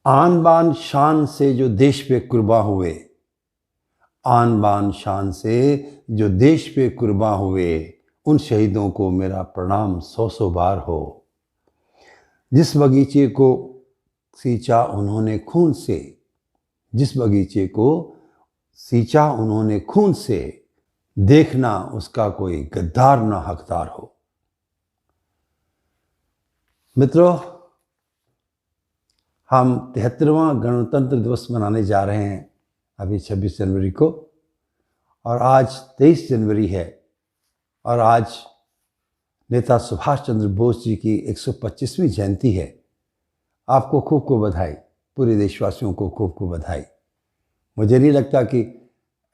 आन बान शान से जो देश पे कुर्बान हुए, आन बान शान से जो देश पे कुर्बान हुए, उन शहीदों को मेरा प्रणाम 100 बार हो। जिस बगीचे को सींचा उन्होंने खून से, जिस बगीचे को सींचा उन्होंने खून से, देखना उसका कोई गद्दार ना हकदार हो। मित्रों, हम 73वां गणतंत्र दिवस मनाने जा रहे हैं अभी 26 जनवरी को, और आज 23 जनवरी है, और आज नेता सुभाष चंद्र बोस जी की 125वीं जयंती है। आपको खूब खूब बधाई, पूरे देशवासियों को खूब खूब बधाई। मुझे नहीं लगता कि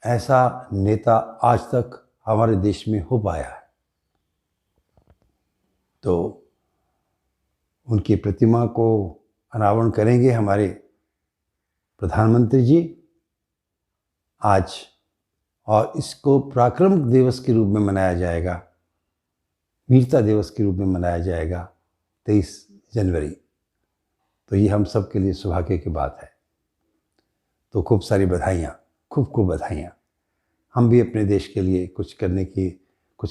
ऐसा नेता आज तक हमारे देश में हो पाया है। तो उनकी प्रतिमा को अनावरण करेंगे हमारे प्रधानमंत्री जी आज, और इसको पराक्रम दिवस के रूप में मनाया जाएगा, वीरता दिवस के रूप में मनाया जाएगा 23 जनवरी। तो ये हम सब के लिए सौभाग्य की बात है। तो खूब सारी बधाइयाँ, खूब खूब बधाइयाँ। हम भी अपने देश के लिए कुछ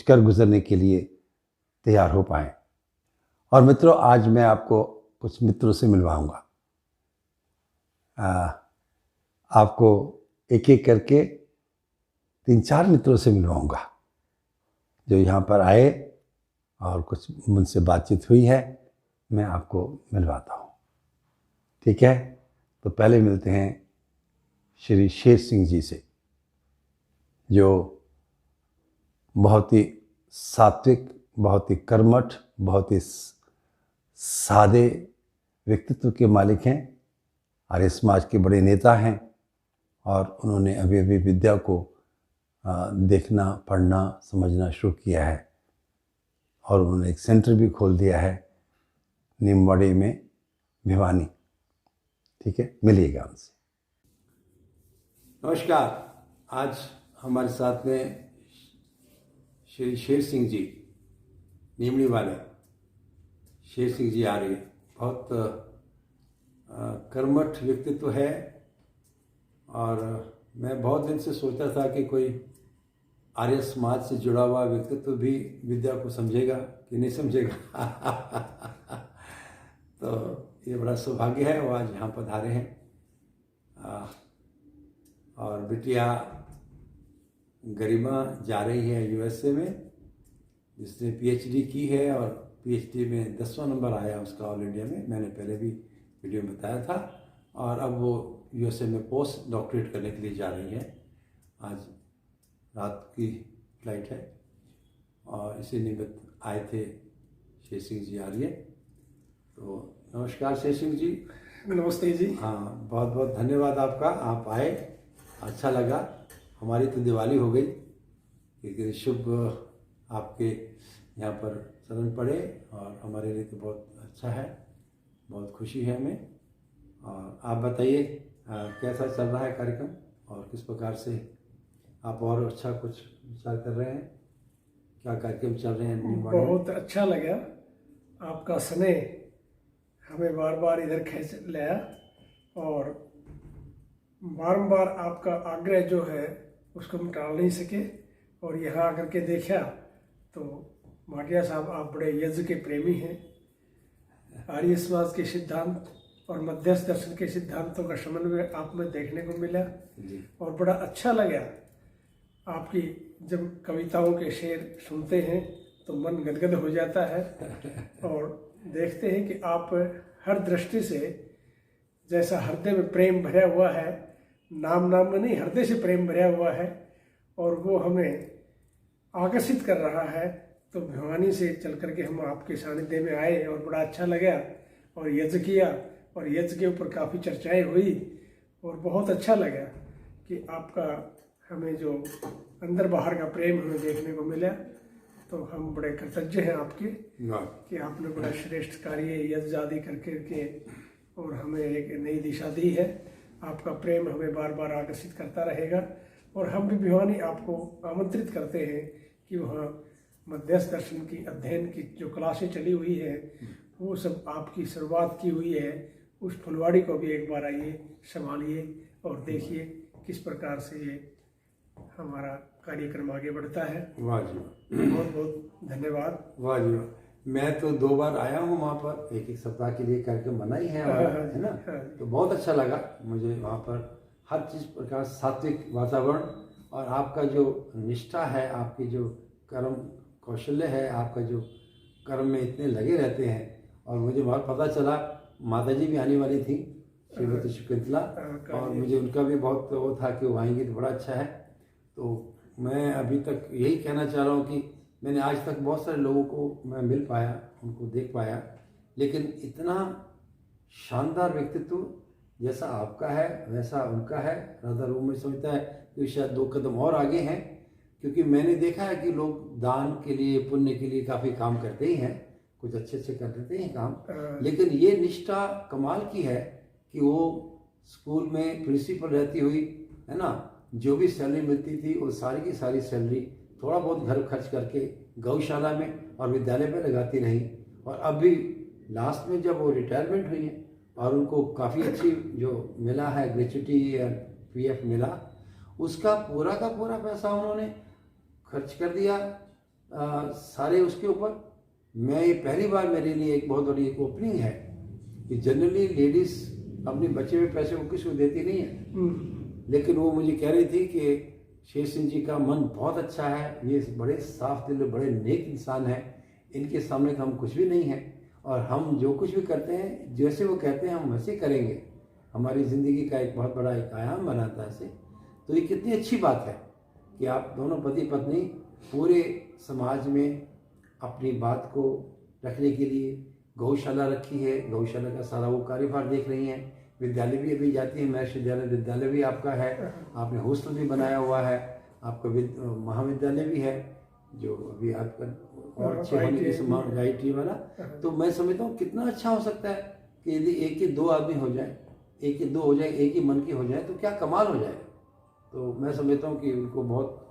कर गुजरने के लिए तैयार हो पाएँ। और मित्रों, आज मैं आपको कुछ मित्रों से मिलवाऊंगा। आपको एक एक करके 3-4 मित्रों से मिलवाऊंगा जो यहाँ पर आए और कुछ मुझसे बातचीत हुई है, मैं आपको मिलवाता हूँ। ठीक है? तो पहले मिलते हैं श्री शेर सिंह जी से, जो बहुत ही सात्विक, बहुत ही कर्मठ, बहुत ही सादे व्यक्तित्व के मालिक हैं, आर्य समाज के बड़े नेता हैं, और उन्होंने अभी अभी विद्या को देखना, पढ़ना, समझना शुरू किया है, और उन्होंने एक सेंटर भी खोल दिया है नीमवाड़ी में, भिवानी। ठीक है, मिलिएगा उनसे। नमस्कार, आज हमारे साथ में श्री शेर सिंह जी, नीमड़ी वाले शेर सिंह जी आ रही है। बहुत कर्मठ व्यक्तित्व है, और मैं बहुत दिन से सोचता था कि कोई आर्य समाज से जुड़ा हुआ व्यक्तित्व भी विद्या को समझेगा कि नहीं समझेगा। तो ये बड़ा सौभाग्य है, वो आज यहाँ पधारे हैं। और बिटिया गरिमा जा रही है यूएसए में, जिसने पीएचडी की है, और पीएचडी में 10वां नंबर आया उसका ऑल इंडिया में। मैंने पहले भी वीडियो में बताया था। और अब वो यूएसए में पोस्ट डॉक्टरेट करने के लिए जा रही है। आज रात की फ्लाइट है, और इसी निमित्त आए थे शेर सिंह जी आ रही है। तो नमस्कार शेर सिंह जी। नमस्ते जी। हाँ, बहुत बहुत धन्यवाद आपका, आप आए, अच्छा लगा। हमारी तो दिवाली हो गई, क्योंकि शुभ आपके यहाँ पर शरण पड़े, और हमारे लिए तो बहुत अच्छा है, बहुत खुशी है हमें। और आप बताइए कैसा चल रहा है कार्यक्रम, और किस प्रकार से आप और अच्छा कुछ विचार कर रहे हैं, क्या कार्यक्रम चल रहे हैं? बहुत अच्छा लगा आपका स्नेह, हमें बार बार इधर खींच लाया, और बारंबार आपका आग्रह जो है उसको हम टाल नहीं सके, और यहाँ आकर के देखा तो भाटिया साहब आप बड़े यज्ञ के प्रेमी हैं। आर्य समाज के सिद्धांत और मध्यस्थ दर्शन के सिद्धांतों का समन्वय आप में देखने को मिला, और बड़ा अच्छा लगा। आपकी जब कविताओं के शेर सुनते हैं तो मन गदगद हो जाता है, और देखते हैं कि आप हर दृष्टि से, जैसा हृदय में प्रेम भरा हुआ है, नाम में नहीं, हृदय से प्रेम भरा हुआ है, और वो हमें आकर्षित कर रहा है। तो भिवानी से चल करके हम आपके सानिध्य में आए, और बड़ा अच्छा लगा, और यज्ञ किया, और यज्ञ के ऊपर काफ़ी चर्चाएं हुई, और बहुत अच्छा लगा कि आपका हमें जो अंदर बाहर का प्रेम हमें देखने को मिला। तो हम बड़े कृतज्ञ हैं आपके कि आपने बड़ा श्रेष्ठ कार्य यज्ञ आदि करके और हमें एक नई दिशा दी है। आपका प्रेम हमें बार बार आकर्षित करता रहेगा, और हम भी भिवानी आपको आमंत्रित करते हैं कि वहाँ मध्यस्थ दर्शन की अध्ययन की जो क्लासें चली हुई है, वो सब आपकी शुरुआत की हुई है, उस फुलवाड़ी को भी एक बार आइए, संभालिए और देखिए किस प्रकार से ये हमारा कार्यक्रम आगे बढ़ता है। वाह जी, बहुत बहुत धन्यवाद। वाह जी वाह। मैं तो 2 बार आया हूँ वहाँ पर, एक सप्ताह के लिए कार्यक्रम बना ही है हमारा, है ना। तो बहुत अच्छा लगा मुझे वहाँ पर, हर चीज़ प्रकार सात्विक वातावरण, और आपका जो निष्ठा है, आपकी जो कर्म कौशल्य है, आपका जो कर्म में इतने लगे रहते हैं। और मुझे बहुत पता चला माता जी भी आने वाली थी, श्रीमती शकुंतला, और मुझे उनका भी बहुत वो था कि वो आएंगी तो बड़ा अच्छा है। तो मैं अभी तक यही कहना चाह रहा हूँ कि मैंने आज तक बहुत सारे लोगों को मैं मिल पाया, उनको देख पाया, लेकिन इतना शानदार व्यक्तित्व जैसा आपका है वैसा उनका है। राधा वो मैं समझता है कि शायद 2 कदम और आगे हैं, क्योंकि मैंने देखा है कि लोग दान के लिए, पुण्य के लिए काफ़ी काम करते ही हैं, कुछ अच्छे अच्छे कर देते हैं काम, लेकिन ये निष्ठा कमाल की है कि वो स्कूल में प्रिंसिपल रहती हुई, है ना, जो भी सैलरी मिलती थी वो सारी की सारी सैलरी थोड़ा बहुत घर खर्च करके गौशाला में और विद्यालय में लगाती रही। और अब भी लास्ट में जब वो रिटायरमेंट हुई है और उनको काफ़ी अच्छी जो मिला है ग्रेच्युटी या पीएफ मिला, उसका पूरा का पूरा पैसा उन्होंने खर्च कर दिया सारे उसके ऊपर। मैं ये पहली बार मेरे लिए एक बहुत बड़ी एक ओपनिंग है कि जनरली लेडीज़ अपने बचे हुए पैसे को किसी को देती नहीं है, लेकिन वो मुझे कह रही थी कि शेर सिंह जी का मन बहुत अच्छा है, ये बड़े साफ दिल, बड़े नेक इंसान हैं, इनके सामने तो हम कुछ भी नहीं हैं, और हम जो कुछ भी करते हैं जैसे वो कहते हैं हम वैसे करेंगे। हमारी ज़िंदगी का एक बहुत बड़ा एक आयाम बनाता है इसे। तो ये कितनी अच्छी बात है कि आप दोनों पति पत्नी पूरे समाज में अपनी बात को रखने के लिए गौशाला रखी है, गौशाला का सारा वो कार्यभार देख रही हैं। विद्यालय भी अभी जाती है, महर्षि दयानंद विद्यालय भी आपका है, आपने हॉस्टल भी बनाया हुआ है, आपका महाविद्यालय भी है जो अभी आपका और अच्छे होने की संभावना IT वाला। तो मैं समझता हूँ कितना अच्छा हो सकता है कि यदि 1 के 2 आदमी हो जाए, 1 के 2 हो जाए, एक ही मन की हो जाए तो क्या कमाल हो जाए। तो मैं समझता हूँ कि उनको बहुत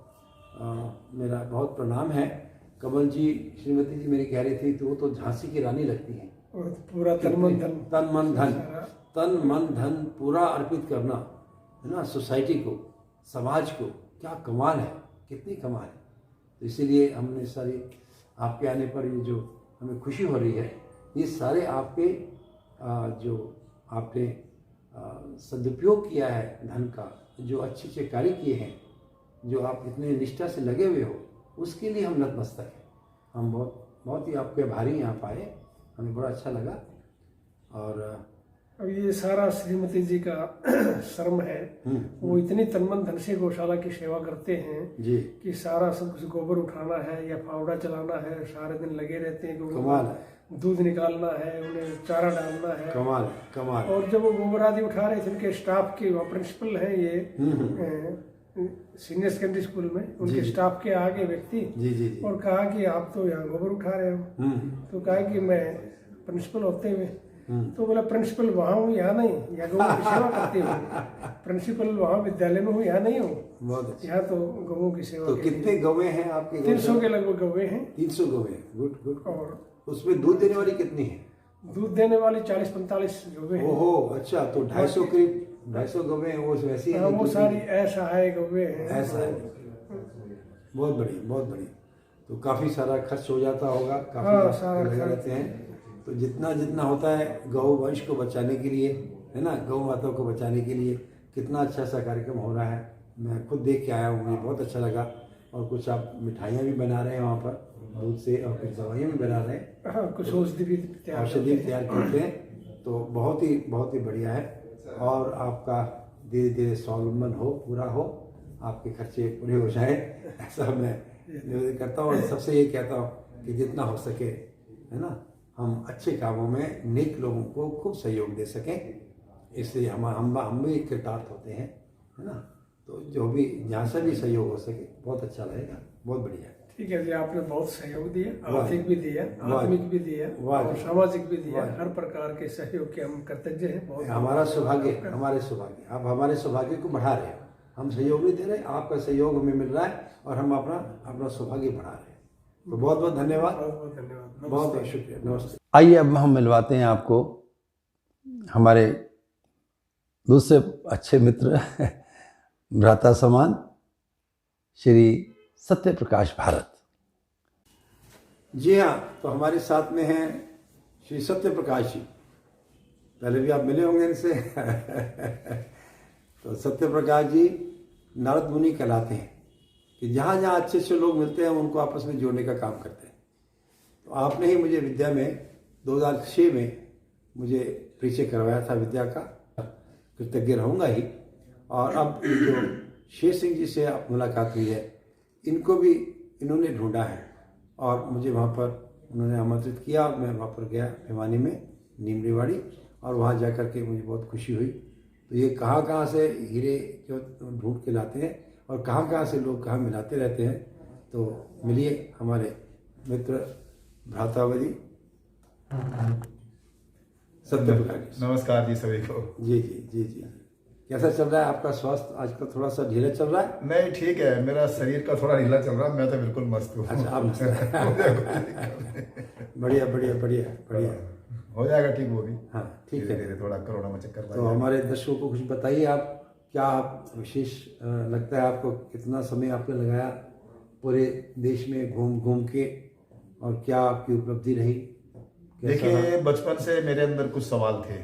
मेरा बहुत प्रणाम है। कमल जी, श्रीमती जी मेरी कह रही थी तो वो तो झांसी की रानी लगती हैं। पूरा तन मन धन पूरा अर्पित करना, है ना, सोसाइटी को, समाज को, क्या कमाल है, कितनी कमाल है। तो इसीलिए हमने सारी आपके आने पर ये जो हमें खुशी हो रही है, ये सारे आपके जो आपने सदुपयोग किया है धन का, जो अच्छे अच्छे कार्य किए हैं, जो आप इतने निष्ठा से लगे हुए हो, उसके लिए हम नतमस्तक हैं। हम बहुत ही आपके आभारी यहाँ पाए, हमें बड़ा अच्छा लगा। और अब ये सारा श्रीमती जी का श्रम है, वो इतनी तनमन धन से गौशाला की सेवा करते हैं जी कि सारा सब कुछ गोबर उठाना है या फावड़ा चलाना है, सारे दिन लगे रहते हैं। कमाल है, दूध निकालना है, उन्हें चारा डालना है, कमाल है, कमाल। और जब वो गोबर आदि उठा रहे थे, उनके स्टाफ के प्रिंसिपल हैं ये सीनियर सेकेंडरी स्कूल में, उनके स्टाफ के आगे व्यक्ति जी और कहा कि आप तो यहाँ गोबर उठा रहे हो। तो कहा कि मैं प्रिंसिपल होते हुए, तो बोला प्रिंसिपल वहाँ हूँ यहाँ नहीं, यहाँ गौों की सेवा करती हूँ। प्रिंसिपल वहाँ विद्यालय में हूँ यहाँ नहीं हूँ, यहाँ तो गौों की सेवा। तो कितने गौवें हैं आपके? 300 के लगभग गौवें हैं। 300 गौवें, गुड गुड। और उसमें दूध देने वाली कितनी है? दूध देने वाली 40-45 गौवें हैं। ओहो, अच्छा। तो 250 करीब 250 गौवें हैं, वो वैसी है? वो सारी ऐसा है गौवें हैं। ऐसा है, बहुत बड़ी, बहुत बड़ी। तो काफ़ी सारा खर्च हो जाता होगा, काफ़ी सारा लगे रहते हैं। तो जितना जितना होता है गौ वंश को बचाने के लिए, है ना, गौ माता को बचाने के लिए, कितना अच्छा सा कार्यक्रम हो रहा है। मैं खुद देख के आया हूँ, मुझे बहुत अच्छा लगा। और कुछ आप मिठाइयाँ भी बना रहे हैं वहाँ पर दूध से, और कुछ दवाइयाँ भी बना रहे हैं। हाँ, कुछ औषधि भी तैयार करते हैं। तो बहुत ही बढ़िया है। और आपका धीरे धीरे स्वावलंबन हो, पूरा हो, आपके खर्चे पूरे हो जाए, ऐसा मैं निवेदन करता हूँ। और सबसे ये कहता हूँ कि जितना हो सके, है ना, हम अच्छे कामों में नेक लोगों को खूब सहयोग दे सकें, इसलिए हम भी कृतार्थ होते हैं, है ना। तो जो भी जहाँ से भी सहयोग हो सके बहुत अच्छा रहेगा, बहुत बढ़िया। ठीक है जी, आपने बहुत सहयोग दिया, आर्थिक भी दिया, आत्मिक भी दिया और सामाजिक भी दिया। हर प्रकार के सहयोग के हम कृतज्ञ हैं। बहुत हमारा सौभाग्य, आप हमारे सौभाग्य को बढ़ा रहे हैं। हम सहयोग नहीं दे रहे, आपका सहयोग हमें मिल रहा है और हम अपना सौभाग्य बढ़ा रहे हैं। तो बहुत बहुत धन्यवाद, बहुत धन्यवाद, बहुत बहुत शुक्रिया, नमस्ते। आइए अब हम मिलवाते हैं आपको हमारे दूसरे अच्छे मित्र भ्राता समान श्री सत्य प्रकाश भारत। जी हाँ, तो हमारे साथ में हैं श्री सत्य प्रकाश जी। पहले भी आप मिले होंगे इनसे। तो सत्य प्रकाश जी नारद मुनि कहलाते हैं कि जहाँ जहाँ अच्छे अच्छे लोग मिलते हैं उनको आपस में जोड़ने का काम करते हैं। तो आपने ही मुझे विद्या में 2006 में मुझे परिचय करवाया था विद्या का, कृतज्ञ रहूँगा ही। और अब जो शेष सिंह जी से आप मुलाकात हुई है, इनको भी इन्होंने ढूंढा है और मुझे वहाँ पर उन्होंने आमंत्रित किया। मैं वहाँ पर गया भिवानी में, नीमरीवाड़ी, और वहाँ जा कर के मुझे बहुत खुशी हुई। तो ये कहाँ से हीरे जो ढूंढ के लाते हैं और कहाँ से लोग कहाँ मिलाते रहते हैं। तो मिलिए हमारे मित्र भ्रातावली सत्य प्रकाश जी। नमस्कार जी सभी को। जी जी जी जी। कैसा चल रहा है आपका स्वास्थ्य? आजकल थोड़ा सा ढीला चल रहा है? नहीं, ठीक है, मेरा शरीर का थोड़ा ढीला चल रहा है, मैं तो बिल्कुल मस्त हूँ। अच्छा, आप मस्त हैं। बढ़िया बढ़िया बढ़िया बढ़िया। हो जाएगा ठीक वो भी। हाँ ठीक है। धीरे थोड़ा कोरोना में चक्कर। तो हमारे दर्शकों को कुछ बताइए, आप क्या आप विशेष लगता है आपको, कितना समय आपने लगाया पूरे देश में घूम घूम के, और क्या आपकी उपलब्धि रही? देखिए, बचपन से मेरे अंदर कुछ सवाल थे,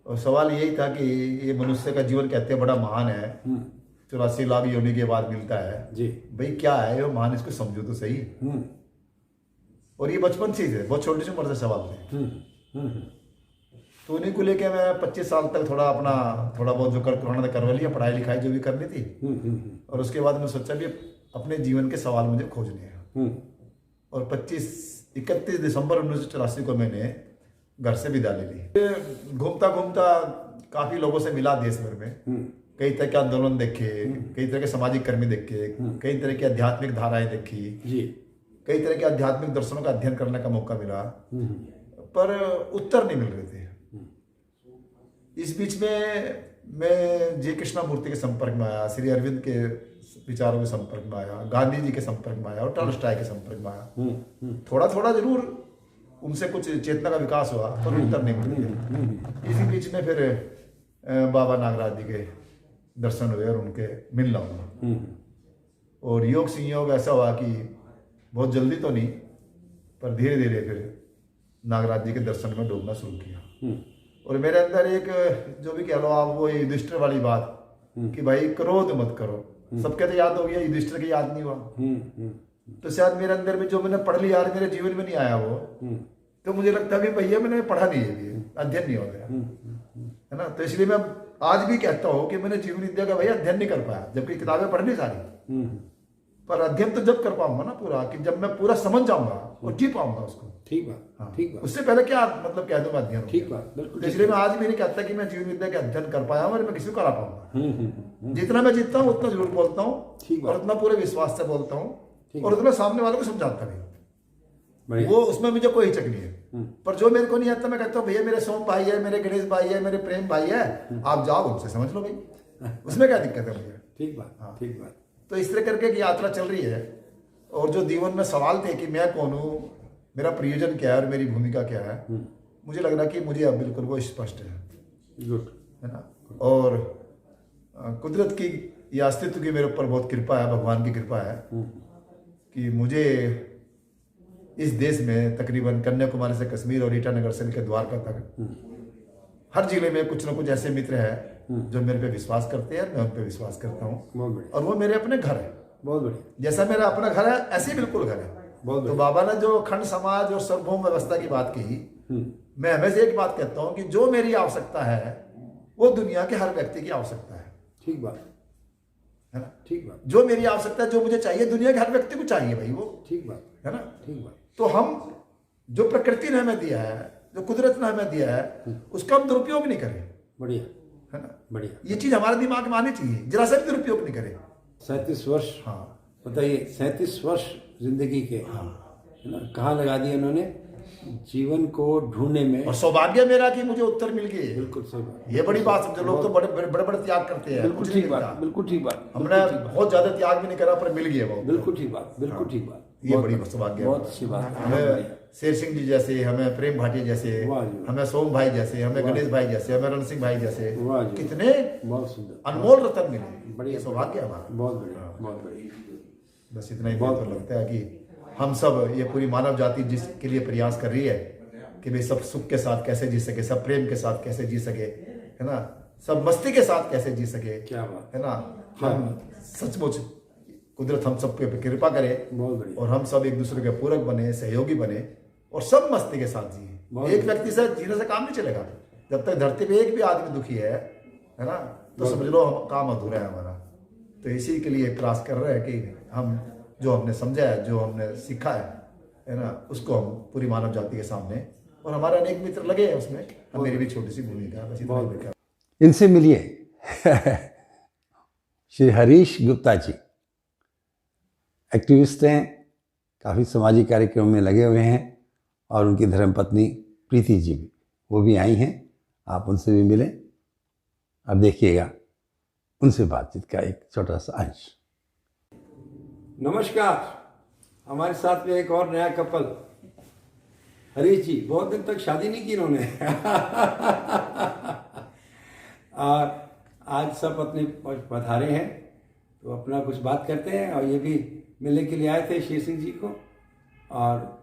और सवाल यही था कि ये मनुष्य का जीवन कहते हैं बड़ा महान है, 84 लाख योनि के बाद मिलता है जी भाई, क्या है वो महान, इसको समझो तो सही। और ये बचपन से ही थे, बहुत छोटे से उम्र से सवाल थे। तो उन्हीं को लेके मैं 25 साल तक थोड़ा बहुत जो कोरोना ने करवा लिया, पढ़ाई लिखाई जो भी करनी थी। और उसके बाद मैं सोचा भी अपने जीवन के सवाल मुझे खोजने हैं। और 31 दिसंबर 1984 को मैंने घर से विदा ले ली। घूमता घूमता काफी लोगों से मिला देश भर में, कई तरह के आंदोलन देखे, कई तरह के सामाजिक कर्मी देखे, कई तरह की आध्यात्मिक धाराएं देखी जी, कई तरह के आध्यात्मिक दर्शनों का अध्ययन करने का मौका मिला, पर उत्तर नहीं मिल रहे थे। इस बीच में मैं जे कृष्णामूर्ति के संपर्क में आया, श्री अरविंद के विचारों के संपर्क में आया, गांधी जी के संपर्क में आया और टॉलस्टॉय के संपर्क में आया। थोड़ा थोड़ा जरूर उनसे कुछ चेतना का विकास हुआ, पर उत्तर नहीं मिले। इसी बीच में फिर बाबा नागराज जी के दर्शन हुए और उनके मिलना हुआ। और योग संयोग ऐसा हुआ कि बहुत जल्दी तो नहीं, पर धीरे धीरे फिर नागराज जी के दर्शन में डूबना शुरू किया। और मेरे अंदर एक, जो भी कह लो आप, वो युधिष्ठिर वाली बात कि भाई क्रोध मत करो। सबके तो याद हो गया, युधिष्ठिर की याद नहीं हुआ। तो शायद मेरे अंदर में जो मैंने पढ़ लिया मेरे जीवन में नहीं आया वो, तो मुझे लगता है भैया मैंने पढ़ा नहीं है, अध्ययन नहीं हो गया, है ना। तो इसलिए मैं आज भी कहता हूँ कि मैंने जीवन विद्या का भैया अध्ययन नहीं कर पाया, जबकि किताबें पढ़नी सारी, पर अध्ययन तो जब कर पाऊंगा ना पूरा, कि जब मैं पूरा समझ जाऊंगा और जी पाऊंगा उसको। ठीक बात। हाँ, ठीक बात। उससे पहले क्या मतलब कह दूंगा अध्ययन। ठीक बात, बिल्कुल। इसलिए मैं आज भी नहीं कहता कि मैं जीवन विद्या का अध्ययन कर पाया हूँ और मैं किसी को करा पाऊंगा। जितना मैं जीतता हूँ उतना जरूर बोलता हूँ, और उतना पूरे विश्वास से बोलता हूँ, और उतना सामने वालों को समझाता भी। वो उसमें मुझे कोई हिचक नहीं है। पर जो मेरे को नहीं आता, मैं कहता हूँ भैया मेरे सोम भाई है, मेरे गणेश भाई है, मेरे प्रेम भाई है, आप जाओ उनसे समझ लो भाई, उसमें क्या दिक्कत है मुझे। ठीक बात। हाँ ठीक बात। तो इस तरह करके की यात्रा चल रही है। और जो जीवन में सवाल थे कि मैं कौन हूँ, मेरा प्रयोजन क्या है और मेरी भूमिका क्या है, मुझे लग रहा कि मुझे अब बिल्कुल वो स्पष्ट है। गुड, है ना। और कुदरत की या अस्तित्व की मेरे ऊपर बहुत कृपा है, भगवान की कृपा है कि मुझे इस देश में तकरीबन कन्याकुमारी से कश्मीर और ईटानगर से लेकर द्वारका तक हर जिले में कुछ ना कुछ ऐसे मित्र हैं जो मेरे पे विश्वास करते हैं, मैं उन पे विश्वास करता हूँ। और वो मेरे अपने घर है। बहुत बढ़िया। जैसा मेरा अपना घर है ऐसे ही बिल्कुल घर है। तो बाबा ने जो अखंड समाज और सार्वभौम व्यवस्था की बात कही, मैं हमेशा एक बात कहता हूँ कि जो मेरी आवश्यकता है वो दुनिया के हर व्यक्ति की आवश्यकता है। ठीक बात है ना। ठीक बात। जो मेरी आवश्यकता है, जो मुझे चाहिए, दुनिया के हर व्यक्ति को चाहिए भाई वो। ठीक बात है ना। ठीक बात। तो हम जो प्रकृति ने हमें दिया है, जो कुदरत ने हमें दिया है, उसका हम दुरुपयोग नहीं करें। बढ़िया, है ना। बढ़िया। ये चीज हमारे दिमाग में आनी चाहिए, जरा सा भी दुरुपयोग नहीं करें। 37 वर्ष। हाँ बताइए, 37 वर्ष जिंदगी के, हाँ, है ना, कहाँ लगा दिए उन्होंने जीवन को ढूंढने में। और सौभाग्य मेरा कि मुझे उत्तर मिल गए। बिल्कुल सही बात। ये बड़ी बात समझो, लोग तो बड़े त्याग करते हैं। बिल्कुल ठीक बात, बिल्कुल ठीक बात। हमने बहुत ज्यादा त्याग भी नहीं करा, पर मिल गया वो। बिल्कुल ठीक बात, बिल्कुल ठीक बात। ये बड़ी सौभाग्य, बहुत अच्छी बात है। शेर सिंह जी जैसे, हमें प्रेम भाटिया जैसे, वाह जी। हमें सोम भाई जैसे, हमें गणेश भाई जैसे, हमें रण सिंह भाई जैसे, वाह जी। कितने बहुत सुंदर, अनमोल रतन मिले। बढ़िया। ये सौभाग्य है हमारा। बहुत बढ़िया, बहुत बढ़िया। बस इतना ही बहुत लगता है कि हम सब, ये पूरी मानव जाति जिसके लिए प्रयास कर रही है कि भाई सब सुख के साथ कैसे जी सके, सब प्रेम के साथ कैसे जी सके, है ना, सब मस्ती के साथ कैसे जी सके, क्या बात है ना। हम सचमुच कुदरत हम सब पे कृपा करे बहुत बढ़िया। और हम सब एक दूसरे के पूरक बने, सहयोगी बने और सब मस्ती के साथ जिए। एक व्यक्ति से जीने से काम नहीं चलेगा। जब तक धरती पे एक भी आदमी दुखी है ना, तो समझ लो हम काम अधूरा है हमारा। तो इसी के लिए प्रयास कर रहे हैं कि हम जो हमने समझा है, जो हमने सीखा है ना, उसको हम पूरी मानव जाति के सामने, और हमारे अनेक मित्र लगे हैं उसमें, अब मेरी भी छोटी सी भूमिका है, बस इतना ही लिखा। इनसे मिलिए। श्री हरीश गुप्ता जी एक्टिविस्ट हैं, काफ़ी सामाजिक कार्यक्रमों में लगे हुए हैं, और उनकी धर्मपत्नी प्रीति जी भी, वो भी आई हैं। आप उनसे भी मिलें। अब देखिएगा उनसे बातचीत का एक छोटा सा अंश। नमस्कार, हमारे साथ में एक और नया कपल, हरीश जी। बहुत दिन तक शादी नहीं की इन्होंने। और आज सब अपने पधारे हैं, तो अपना कुछ बात करते हैं। और ये भी मिलने के लिए आए थे शेर सिंह जी को, और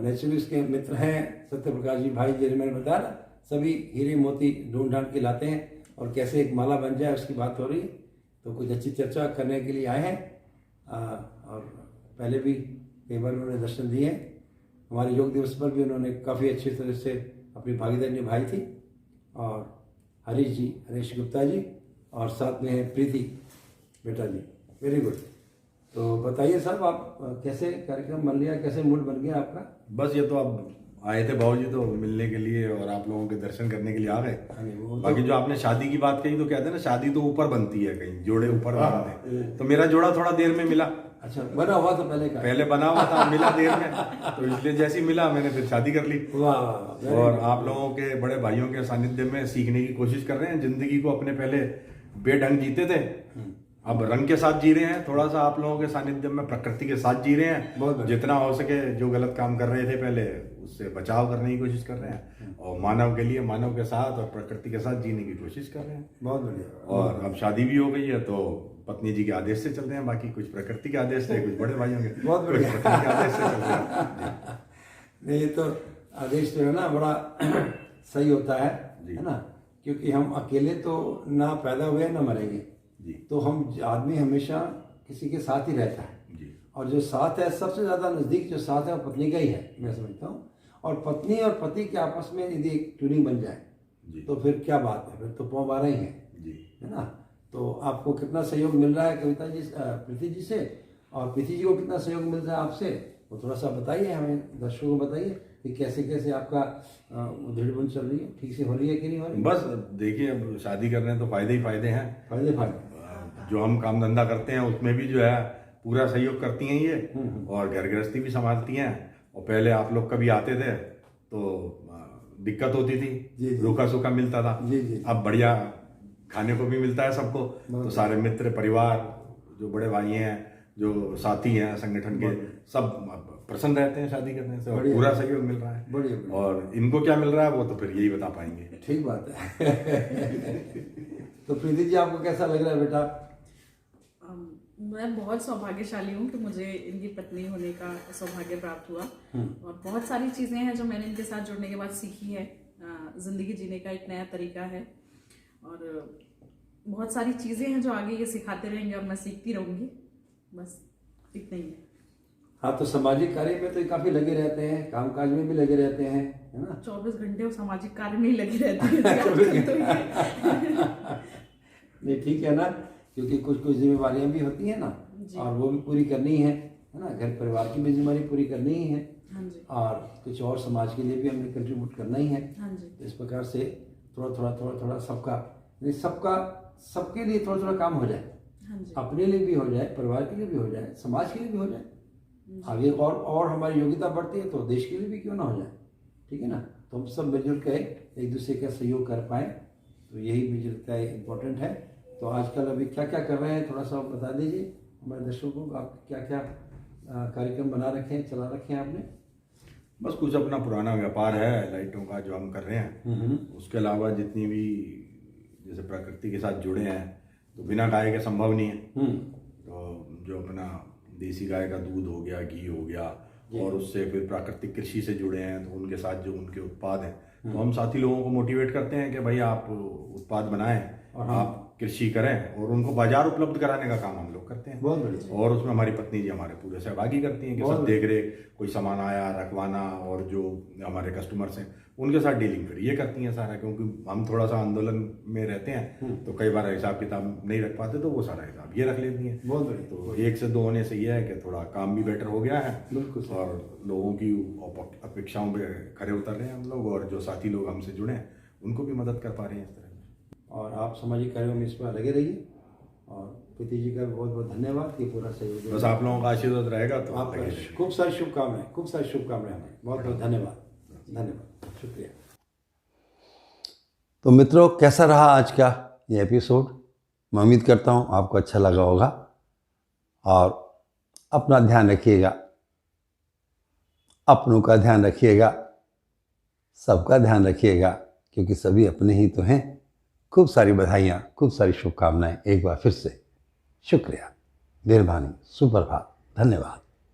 नेचुरलिस्ट के मित्र हैं सत्य प्रकाश जी भाई, जिन्हें मैंने बताया ना, सभी हीरे मोती ढूंढ ढांढ के लाते हैं, और कैसे एक माला बन जाए उसकी बात हो रही है। तो कुछ अच्छी चर्चा करने के लिए आए हैं। और पहले भी कई बार उन्होंने दर्शन दिए हैं। हमारे योग दिवस पर भी उन्होंने काफ़ी अच्छी तरह से अपनी भागीदारी निभाई थी। और हरीश जी, हरीश गुप्ता जी, और साथ में है प्रीति बेटा जी। Very good. तो बताइए साहब, आप कैसे कार्यक्रम बन लिया, कैसे मूड बन गया आपका? बस ये तो अब आए थे बाबूजी तो मिलने के लिए और आप लोगों के दर्शन करने के लिए आ गए। बाकी जो आपने शादी की बात कही, तो कहते हैं ना शादी तो ऊपर बनती है, कहीं जोड़े ऊपर बनते हैं। तो मेरा जोड़ा थोड़ा देर में मिला। अच्छा, बना हुआ था पहले का? पहले बना हुआ था, मिला देर में, तो इसलिए जैसी मिला मैंने फिर शादी कर ली। वाह। और आप लोगों के बड़े भाइयों के सानिध्य में सीखने की कोशिश कर रहे हैं। जिंदगी को अपने पहले बेढंग जीते थे, अब रंग के साथ जी रहे हैं। थोड़ा सा आप लोगों के सानिध्य में प्रकृति के साथ जी रहे हैं। जितना हो सके जो गलत काम कर रहे थे पहले, उससे बचाव करने की कोशिश कर रहे हैं, और मानव के लिए, मानव के साथ और प्रकृति के साथ जीने की कोशिश कर रहे हैं। बहुत बढ़िया। और अब शादी भी हो गई है, तो पत्नी जी के आदेश से चल रहे हैं। बाकी कुछ प्रकृति के आदेश से, कुछ बड़े भाइयों के, बहुत बढ़िया, कुछ पत्नी के आदेश से चल रहे हैं। नहीं, तो आदेश जो है ना बड़ा सही होता है ना, क्योंकि हम अकेले तो ना पैदा हुए ना मरेंगे जी। तो हम आदमी हमेशा किसी के साथ ही रहता है जी। और जो साथ है, सबसे ज़्यादा नज़दीक जो साथ है वो पत्नी का ही है, मैं समझता हूँ। और पत्नी और पति के आपस में यदि एक ट्यूनिंग बन जाए तो फिर क्या बात है, फिर तो पौ बारह ही है ना। तो आपको कितना सहयोग मिल रहा है कविता जी, प्रीति जी से, और प्रीति जी को कितना सहयोग मिल रहा है आपसे, वो थोड़ा सा बताइए हमें, दर्शकों को बताइए कि कैसे कैसे आपका उधेड़बुन चल रही है, ठीक से हो रही है कि नहीं हो रही? बस देखिए, अब शादी कर रहे हैं तो फायदे ही फायदे हैं। फायदे जो हम काम धंधा करते हैं उसमें भी जो है पूरा सहयोग करती हैं ये, और घर गृहस्थी भी संभालती हैं। और पहले आप लोग कभी आते थे तो दिक्कत होती थी, रूखा सूखा मिलता था। अब बढ़िया खाने को भी मिलता है सबको। तो सारे मित्र परिवार, जो बड़े भाई हैं, जो साथी हैं संगठन के, सब प्रसन्न रहते हैं शादी करने से, और पूरा सहयोग मिल रहा है। और इनको क्या मिल रहा है वो तो फिर यही बता पाएंगे। ठीक बात है। तो प्रीति जी, आपको कैसा लग रहा है बेटा? मैं बहुत सौभाग्यशाली हूँ कि मुझे इनकी पत्नी होने का सौभाग्य प्राप्त हुआ, और बहुत सारी चीज़ें हैं जो मैंने इनके साथ जुड़ने के बाद सीखी है। ज़िंदगी जीने का एक नया तरीका है, और बहुत सारी चीज़ें हैं जो आगे ये सिखाते रहेंगे और मैं सीखती रहूँगी। बस इतना ही है। हाँ, तो सामाजिक कार्य में तो काफ़ी लगे रहते हैं, कामकाज में भी लगे रहते हैं, है ना? 24 घंटे वो सामाजिक कार्य में ही लगे रहते हैं। नहीं, ठीक है ना, क्योंकि कुछ कुछ जिम्मेवारियां भी होती हैं ना, और वो भी पूरी करनी है ना। घर परिवार की भी जिम्मेवारी पूरी करनी ही है, और कुछ और समाज के लिए भी हमें कंट्रीब्यूट करना ही है। तो इस प्रकार से थोड़ा सबके लिए थोड़ा काम हो जाए, अपने लिए भी हो जाए, परिवार के लिए भी हो जाए, समाज के लिए भी हो जाए, आगे और हमारी योग्यता बढ़ती है तो देश के लिए भी क्यों ना हो जाए, ठीक है ना। तो हम सब मिलजुल के एक दूसरे का सहयोग कर पाए, तो यही मुझे लगता है इम्पोर्टेंट है। तो आजकल अभी क्या क्या कर रहे हैं, थोड़ा सा बता दीजिए हमारे दर्शकों को। आप क्या क्या कार्यक्रम बना रखे हैं, चला रखे हैं आपने? बस कुछ अपना पुराना व्यापार है लाइटों का जो हम कर रहे हैं, उसके अलावा जितनी भी जैसे प्रकृति के साथ जुड़े हैं तो बिना गाय के संभव नहीं है। तो जो अपना देसी गाय का दूध हो गया, घी हो गया, और उससे फिर प्राकृतिक कृषि से जुड़े हैं तो उनके साथ जो उनके उत्पाद हैं, तो हम साथी लोगों को मोटिवेट करते हैं कि भाई आप उत्पाद बनाएं और आप कृषि करें, और उनको बाजार उपलब्ध कराने का काम हम लोग करते हैं। बहुत बढ़िया। और उसमें हमारी पत्नी जी हमारे पूरे सहभागी करती हैं कि सब देख रेख, कोई सामान आया रखवाना, और जो हमारे कस्टमर्स हैं उनके साथ डीलिंग फिर ये करती हैं सारा, क्योंकि हम थोड़ा सा आंदोलन में रहते हैं तो कई बार हिसाब किताब नहीं रख पाते, तो वो सारा हिसाब ये रख लेती हैं। बहुत बढ़िया। तो 1 से 2 होने से ये है कि थोड़ा काम भी बेटर हो गया है, बिल्कुल, और लोगों की अपेक्षाओं पे खरे उतर रहे हैं हम लोग, और जो साथी लोग हमसे जुड़े हैं उनको भी मदद कर पा रहे हैं इस तरह। और आप सामाजिक कार्यों में इसमें लगे रहिए, और प्रीति जी का बहुत बहुत धन्यवाद कि पूरा सहयोग। बस आप लोगों का आशीर्वाद रहेगा तो आपका खूब सारी शुभकामनाएं, खूब सारी शुभकामनाएं हमें। बहुत बहुत धन्यवाद, धन्यवाद, शुक्रिया। तो मित्रों, कैसा रहा आज का ये एपिसोड? मैं उम्मीद करता हूँ आपको अच्छा लगा होगा, और अपना ध्यान रखिएगा, अपनों का ध्यान रखिएगा, सबका ध्यान रखिएगा, क्योंकि सभी अपने ही तो हैं। खूब सारी बधाइयाँ, खूब सारी शुभकामनाएं एक बार फिर से। शुक्रिया, मेहरबानी, सुप्रभात, धन्यवाद।